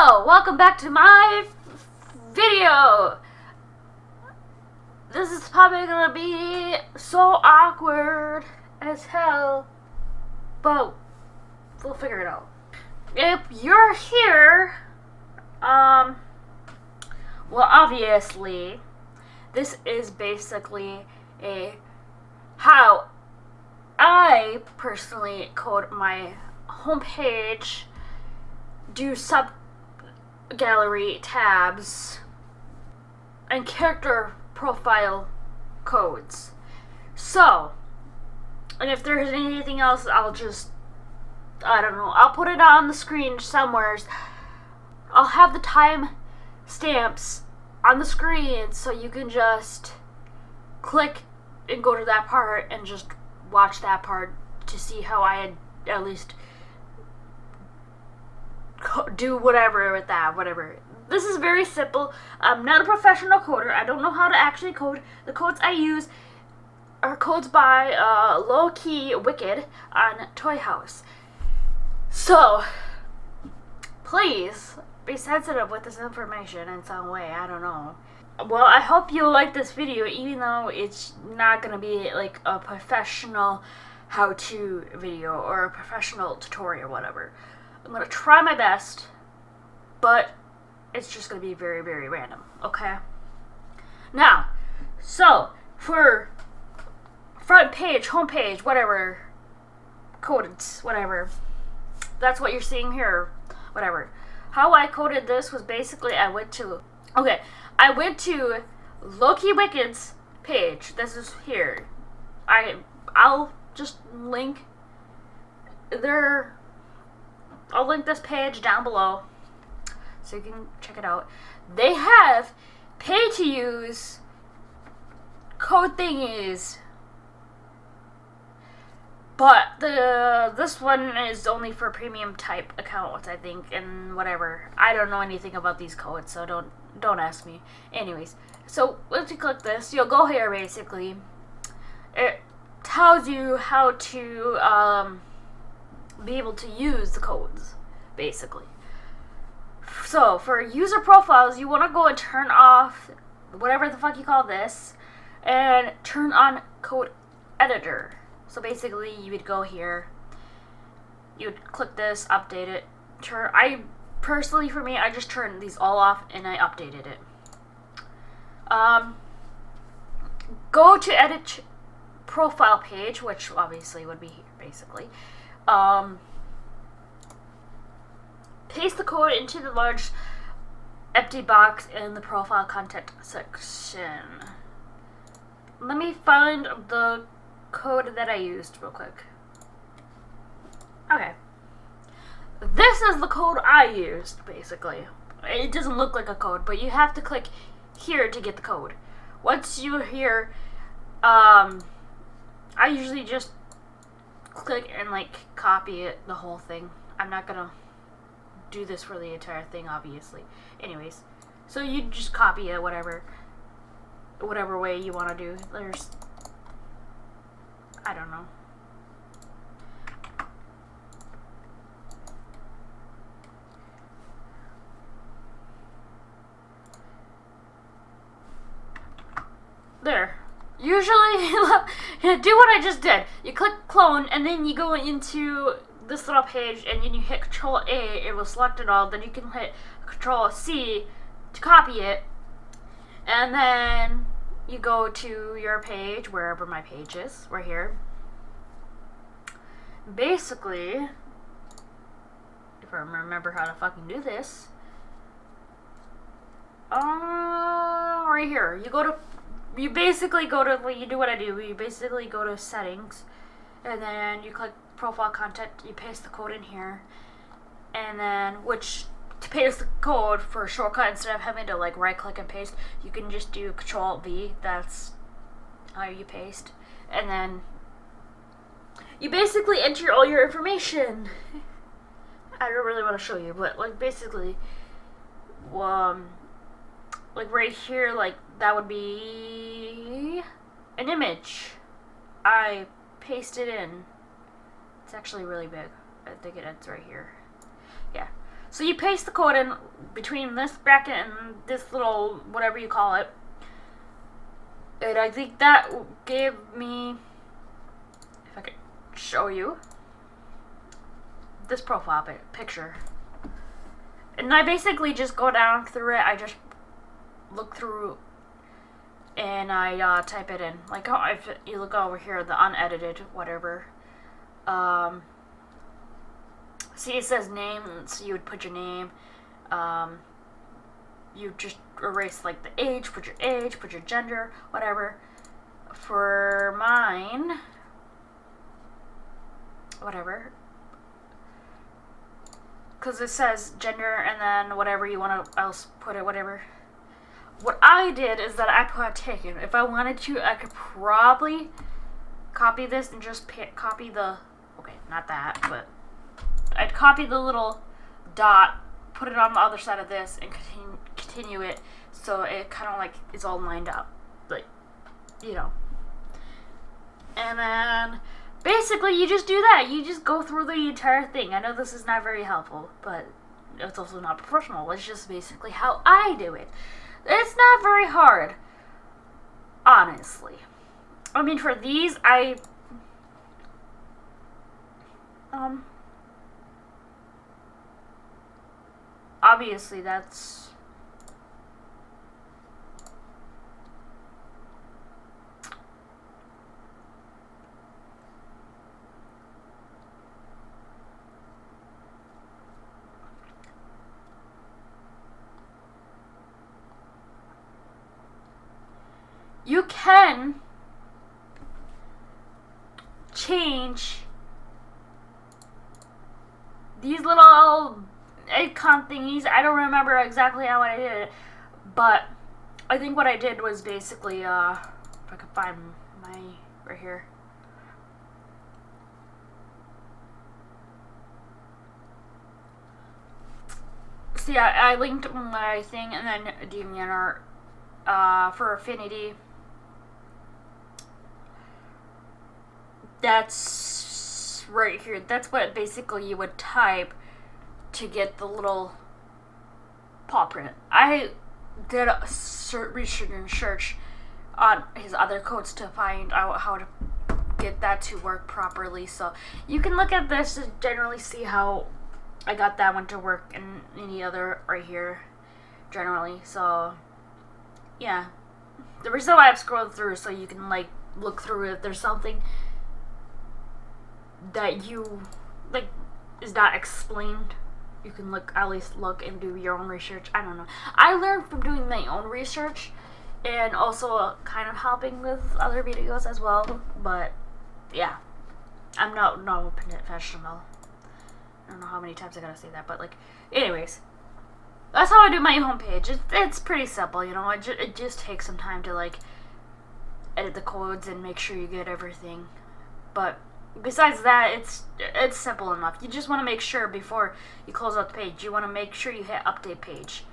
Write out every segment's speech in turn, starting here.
Hello, welcome back to my video. This is probably gonna be so awkward as hell, but we'll figure it out. If you're here, well, obviously, this is basically how I personally code my homepage, do sub gallery tabs, and character profile codes. So, and if there's anything else, I don't know, I'll put it on the screen somewhere. I'll have the time stamps on the screen so you can just click and go to that part and just watch that part to see how I had at least do whatever with that, whatever. This is very simple. I'm not a professional coder. I don't know how to actually code. The codes I use are codes by Low Key Wicked on Toyhouse. So, please be sensitive with this information in some way. I don't know. Well, I hope you like this video, even though it's not going to be like a professional how-to video or a professional tutorial or whatever. I'm going to try my best, but it's just going to be very, very random, okay? Now, so, for front page, home page, whatever, coded, whatever, that's what you're seeing here, whatever. How I coded this was basically I went to Loki Wicked's page. This is here. I'll just link I'll link this page down below so you can check it out. They have pay to use code thingies, but this one is only for premium type accounts, I think, and whatever. I don't know anything about these codes, so don't ask me. Anyways, so once you click this, you'll go here. Basically, it tells you how to be able to use the codes, basically. So for user profiles, you want to go and turn off whatever the fuck you call this and turn on code editor. So basically you would go here, you would click this, update it, personally for me, I just turned these all off and I updated it. Go to edit profile page, which obviously would be here, basically. Paste the code into the large empty box in the profile content section. Let me find the code that I used real quick. Okay. This is the code I used, basically. It doesn't look like a code, but you have to click here to get the code. Once you're here, I usually just click and copy it, the whole thing. I'm not gonna do this for the entire thing, obviously. Anyways, so you just copy it, whatever way you want to do. I don't know. There. Usually, do what I just did. You click clone, and then you go into this little page, and then you hit Control A, it will select it all. Then you can hit Control C to copy it, and then you go to your page, wherever my page is, right here. Basically, if I remember how to fucking do this, right here, you basically go to, you do what I do, you basically go to settings, and then you click profile content, you paste the code in here, and then, to paste the code for a shortcut, instead of having to right click and paste, you can just do Control V, that's how you paste, and then you basically enter all your information. I don't really want to show you, but basically, right here, that would be an image. I paste it in. It's actually really big. I think it ends right here. Yeah. So you paste the code in between this bracket and this little whatever you call it. And I think that gave me, if I could show you, this profile picture. And I basically just go down through it. I just look through and I type it in. Like, if you look over here, the unedited, whatever. See, it says name, so you would put your name. You just erase like the age, put your gender, whatever. For mine, whatever. Because it says gender and then whatever you want to else put it, whatever. What I did is that I put taken. If I wanted to, I could probably copy this and just copy the, okay, not that, but I'd copy the little dot, put it on the other side of this, and continue it so it kind of like is all lined up, like, you know. And then basically you just do that. You just go through the entire thing. I know this is not very helpful, but it's also not professional. It's just basically how I do it. It's not very hard, honestly. I mean, for these, obviously that's you can change these little icon thingies. I don't remember exactly how I did it, but I think what I did was basically, if I could find my, right here. See, I linked my thing and then DeviantArt for Affinity. That's right here. That's what basically you would type to get the little paw print. I did a research and search on his other codes to find out how to get that to work properly. So you can look at this to generally see how I got that one to work and any other right here generally. So yeah, the reason why I'm scrolling through so you can like look through if there's something that you like is not explained. You can look, at least look and do your own research. I don't know. I learned from doing my own research and also kind of helping with other videos as well. But yeah, I'm not no professional. I don't know how many times I gotta say that, but like, anyways, that's how I do my homepage. It's pretty simple, you know. It just takes some time to like edit the codes and make sure you get everything. But besides that, it's simple enough. You just want to make sure before you close out the page, you want to make sure you hit update page.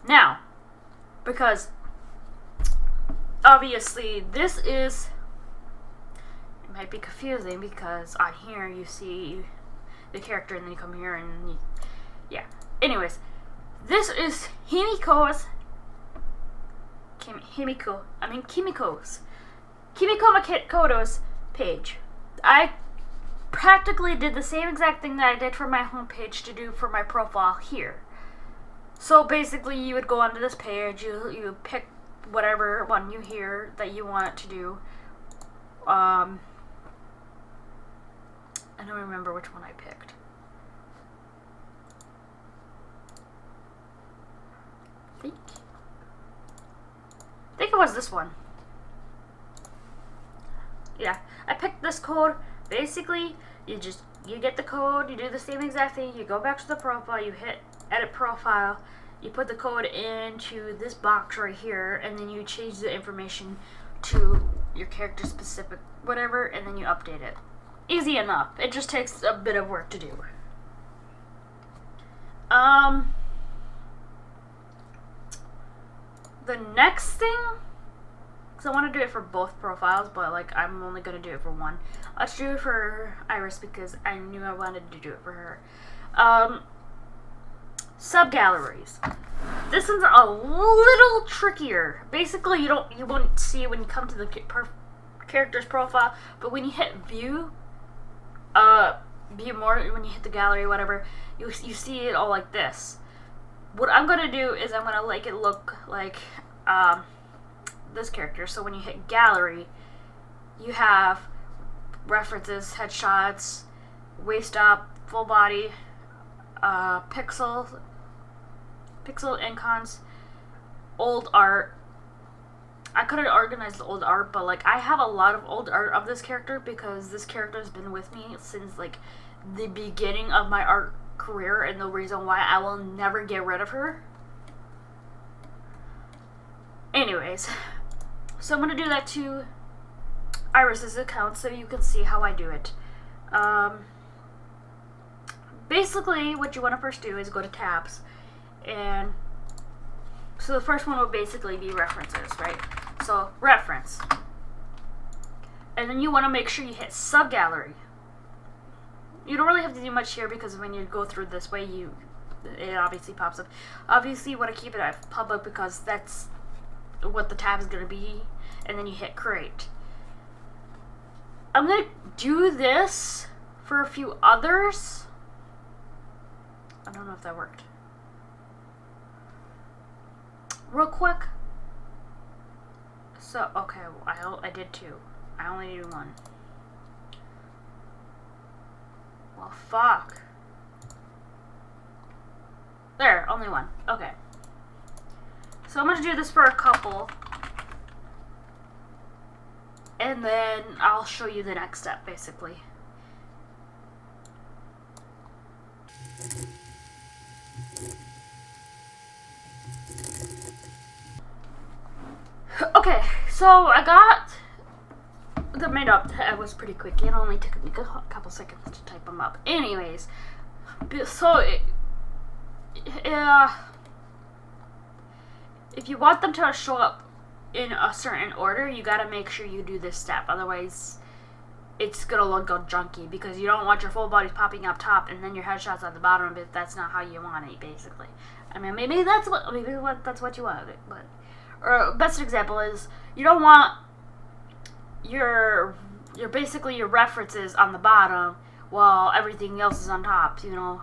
Now, because obviously this is, it might be confusing because on here you see the character and then you come here and you, yeah. Anyways, this is Kimiko's Makoto's page. I practically did the same exact thing that I did for my homepage to do for my profile here. So basically you would go onto this page, you pick whatever one you hear that you want to do. I don't remember which one I picked. I think it was this one. Yeah, I picked this code. Basically, you get the code, you do the same exact thing, you go back to the profile, you hit edit profile, you put the code into this box right here, and then you change the information to your character specific whatever, and then you update it. Easy enough. It just takes a bit of work to do. The next thing, because I want to do it for both profiles, but like I'm only going to do it for one. Let's do it for Iris because I knew I wanted to do it for her. Sub galleries. This one's a little trickier. Basically, you won't see it when you come to the character's profile, but when you hit view more, when you hit the gallery, whatever, you see it all like this. What I'm gonna do is I'm gonna make it look like this character. So when you hit gallery, you have references, headshots, waist up, full body, pixel icons, old art. I couldn't organize the old art, but like I have a lot of old art of this character because this character has been with me since like the beginning of my art career, and the reason why I will never get rid of her. Anyways, so I'm gonna do that to Iris's account so you can see how I do it. Basically, what you want to first do is go to tabs, and so the first one will basically be references, right? So reference, and then you want to make sure you hit sub gallery. You don't really have to do much here because when you go through this way, it obviously pops up. Obviously, you want to keep it at public because that's what the tab is going to be, and then you hit create. I'm going to do this for a few others. I don't know if that worked. Real quick. So, okay, I did two. I only need one. Well, fuck. There, only one. Okay. So I'm going to do this for a couple. And then I'll show you the next step, basically. Okay, so I got them made up. It was pretty quick. It only took me a couple seconds to type them up. Anyways, so if you want them to show up in a certain order, you gotta make sure you do this step. Otherwise, it's gonna look junky because you don't want your full bodies popping up top and then your headshots at the bottom. But that's not how you want it, basically. I mean, maybe that's what you want, but. Or best example is you don't want your basically your references on the bottom while everything else is on top, you know.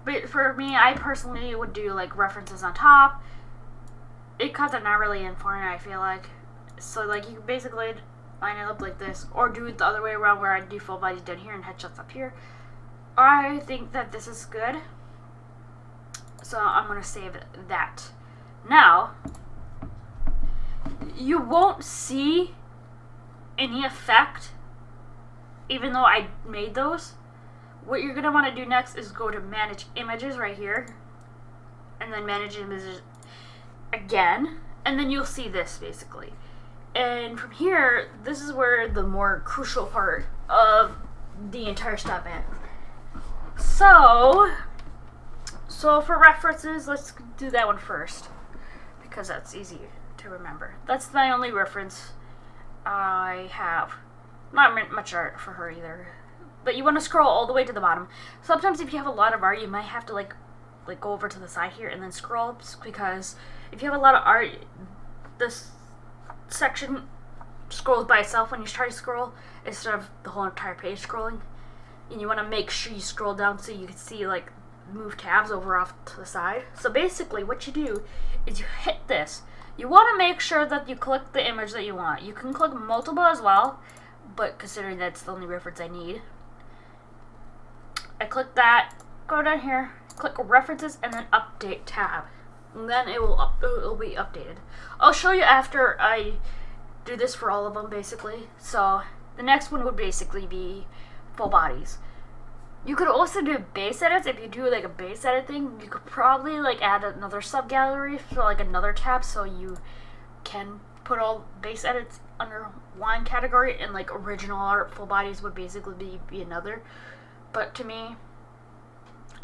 But for me, I personally would do like references on top. Icons are not really important, I feel like. So like you can basically line it up like this, or do it the other way around where I do full bodies down here and headshots up here. I think that this is good, so I'm gonna save that. Now, you won't see any effect even though I made those. What you're going to want to do next is go to manage images right here, and then manage images again, and then you'll see this basically. And from here, this is where the more crucial part of the entire step is. So for references, let's do that one first because that's easy to remember. That's my only reference I have. Not much art for her either. But you want to scroll all the way to the bottom. Sometimes if you have a lot of art, you might have to like go over to the side here and then scroll, because if you have a lot of art, this section scrolls by itself when you try to scroll instead of the whole entire page scrolling. And you want to make sure you scroll down so you can see like move tabs over off to the side. So basically what you do is you hit this. You want to make sure that you click the image that you want. You can click multiple as well, but considering that's the only reference I need, I click that, go down here, click references, and then update tab. And then it will be updated. I'll show you after I do this for all of them, basically. So the next one would basically be full bodies. You could also do base edits. If you do like a base edit thing, you could probably like add another sub gallery for like another tab, so you can put all base edits under one category, and like original art full bodies would basically be another. But to me,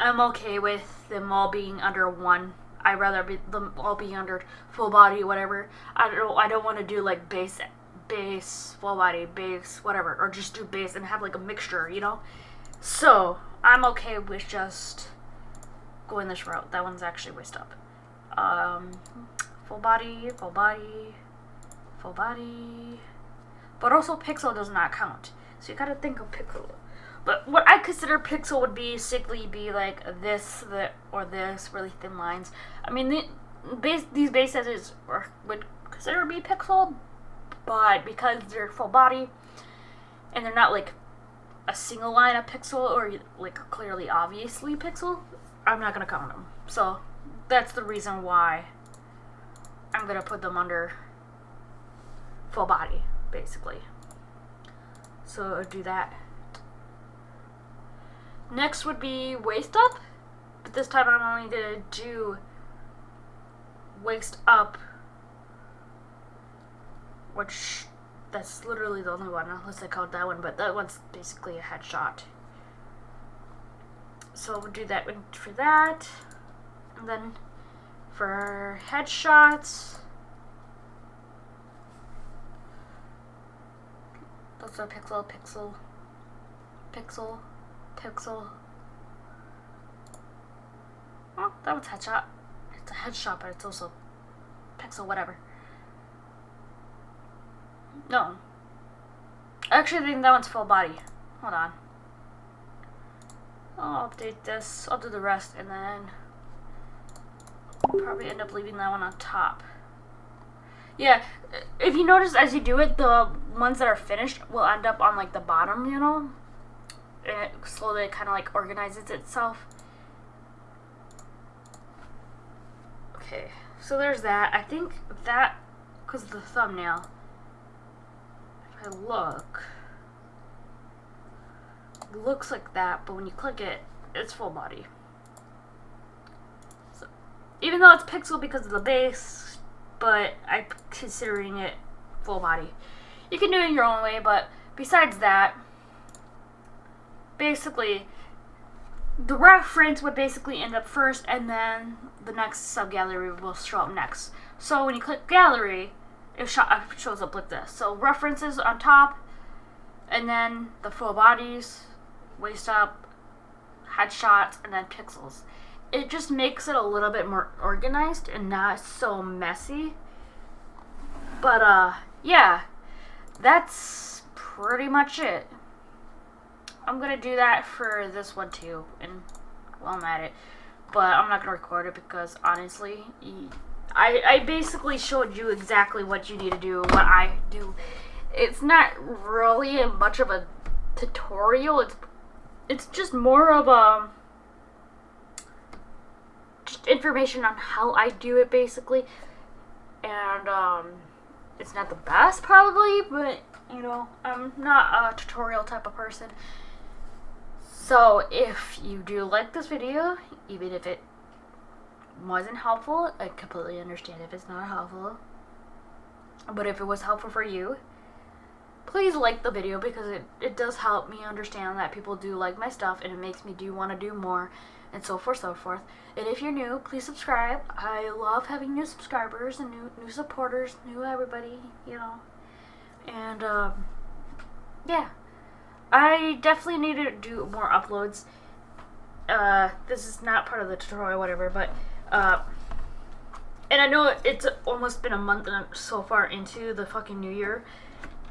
I'm okay with them all being under one. I'd rather them all be under full body, whatever. I don't want to do like base, full body, base, whatever, or just do base and have like a mixture, you know. So I'm okay with just going this route. That one's actually waist up. full body, full body, full body. But also pixel does not count. So you gotta think of pixel. But what I consider pixel would basically be like this, or this, really thin lines. I mean, these base edges would consider be pixel, but because they're full body and they're not like a single line of pixel or like clearly obviously pixel, I'm not gonna count them. So that's the reason why I'm gonna put them under full body, basically. So I'll do that. Next would be waist up, but this time I'm only gonna do waist up, which that's literally the only one, unless I count that one, but that one's basically a headshot. So we'll do that for that, and then for headshots, those are pixel, pixel, pixel, pixel. Oh, that one's headshot. It's a headshot, but it's also pixel, whatever. No. I actually think that one's full body. Hold on. I'll update this. I'll do the rest, and then I'll probably end up leaving that one on top. Yeah, if you notice as you do it, the ones that are finished will end up on like the bottom, you know? And it slowly kind of like organizes itself. Okay, so there's that. I think that, because of the thumbnail, if I look, it looks like that, but when you click it, it's full body. So, even though it's pixel because of the base, but I'm considering it full body. You can do it in your own way, but besides that, basically, the reference would basically end up first, and then the next sub-gallery will show up next. So when you click gallery, it shows up like this. So references on top, and then the full bodies, waist up, headshots, and then pixels. It just makes it a little bit more organized and not so messy. But yeah, that's pretty much it. I'm gonna do that for this one too, and while I'm at it, but I'm not gonna record it because honestly, I basically showed you exactly what you need to do, what I do. It's not really much of a tutorial. It's just more of a just information on how I do it basically, and it's not the best probably, but you know, I'm not a tutorial type of person. So if you do like this video, even if it wasn't helpful, I completely understand if it's not helpful. But if it was helpful for you, please like the video because it does help me understand that people do like my stuff, and it makes me want to do more, and so forth, so forth. And if you're new, please subscribe. I love having new subscribers and new supporters, new everybody, you know. And yeah. I definitely need to do more uploads. This is not part of the tutorial or whatever, but and I know it's almost been a month so far into the fucking new year,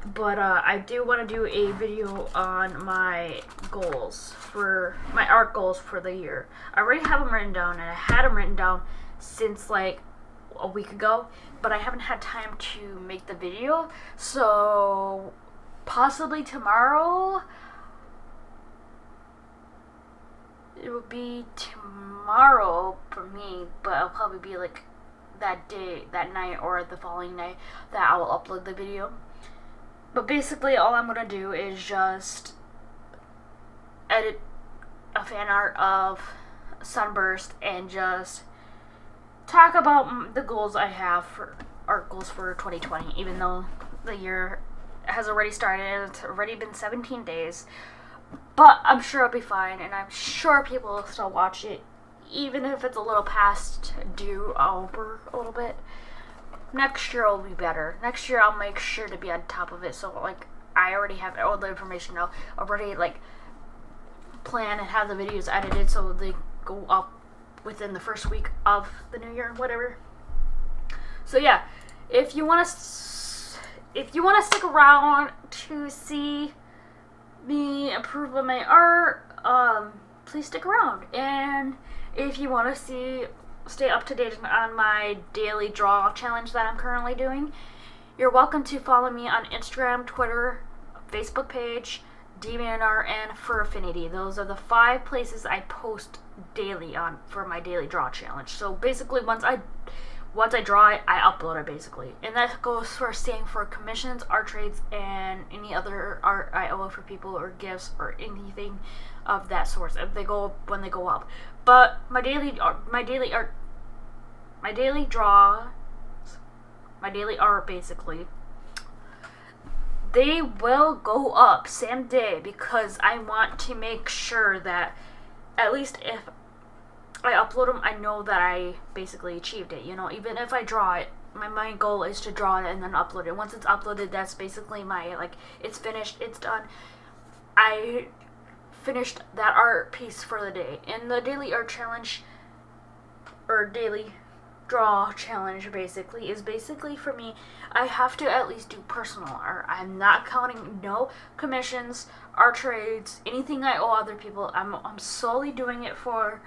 but I do want to do a video on my goals, for my art goals for the year. I already have them written down, and I had them written down since like a week ago, but I haven't had time to make the video, so possibly tomorrow. It will be tomorrow for me, but it'll probably be like that day, that night, or the following night that I will upload the video. But basically all I'm gonna do is just edit a fan art of Sunburst and just talk about the goals I have for art goals for 2020, even though the year has already started. It's already been 17 days, but I'm sure it'll be fine, and I'm sure people will still watch it, even if it's a little past due over a little bit. Next year will be better. Next year I'll make sure to be on top of it, so like I already have all the information. I'll already like plan and have the videos edited so they go up within the first week of the new year, whatever. So yeah, if you want to stick around to see me improve on my art, please stick around. And if you want to stay up to date on my daily draw challenge that I'm currently doing, you're welcome to follow me on Instagram, Twitter, Facebook page, DeviantArt, and Fur Affinity. Those are the 5 places I post daily on for my daily draw challenge. So basically, once I draw it, I upload it basically, and that goes for same for commissions, art trades, and any other art I owe for people or gifts or anything of that sort. If they go when they go up, but my daily art basically, they will go up same day because I want to make sure that at least if I upload them, I know that I basically achieved it. You know, even if I draw it, my goal is to draw it and then upload it. Once it's uploaded, that's basically my, like, it's finished, it's done. I finished that art piece for the day. And the daily art challenge, or daily draw challenge basically, is basically for me, I have to at least do personal art. I'm not counting no commissions, art trades, anything I owe other people. I'm solely doing it for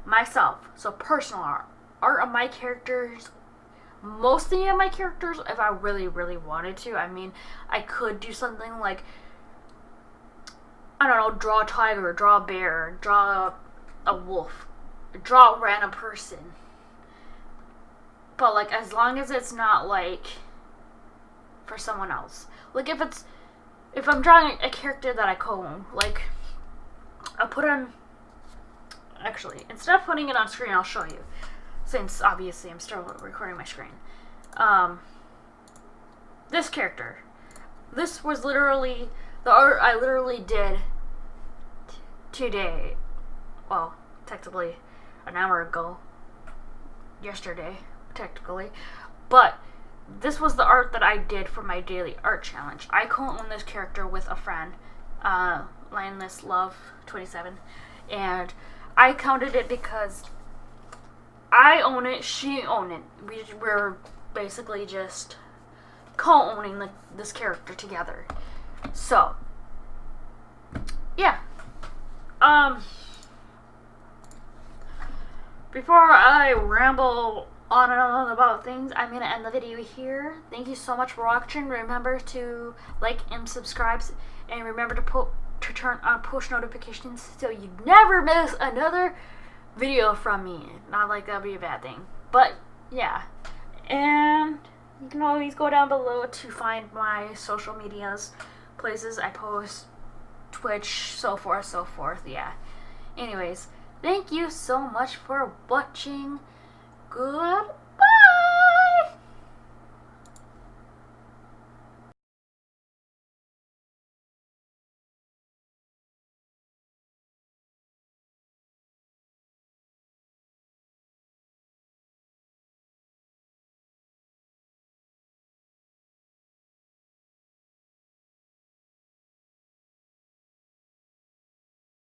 myself. So personal art of my characters, mostly of my characters if I really wanted to. I mean, I could do something like, I don't know, draw a tiger, draw a bear, draw a wolf, draw a random person. But like, as long as it's not like for someone else. Like if I'm drawing a character that I co-own, like I'll put on, actually, instead of putting it on screen, I'll show you, since obviously I'm still recording my screen. This character, this was literally the art I literally did today. Well, technically an hour ago, yesterday, technically, but this was the art that I did for my daily art challenge. I co-own this character with a friend, Lioness Love 27, and I counted it because I own it, she owned it. We're basically just co-owning this character together. So, yeah. Before I ramble on and on about things, I'm going to end the video here. Thank you so much for watching. Remember to like and subscribe, and remember to turn on push notifications so you never miss another video from me. Not like that'll be a bad thing, but yeah. And you can always go down below to find my social medias, places I post, Twitch, so forth, yeah. Anyways, thank you so much for watching. Goodbye.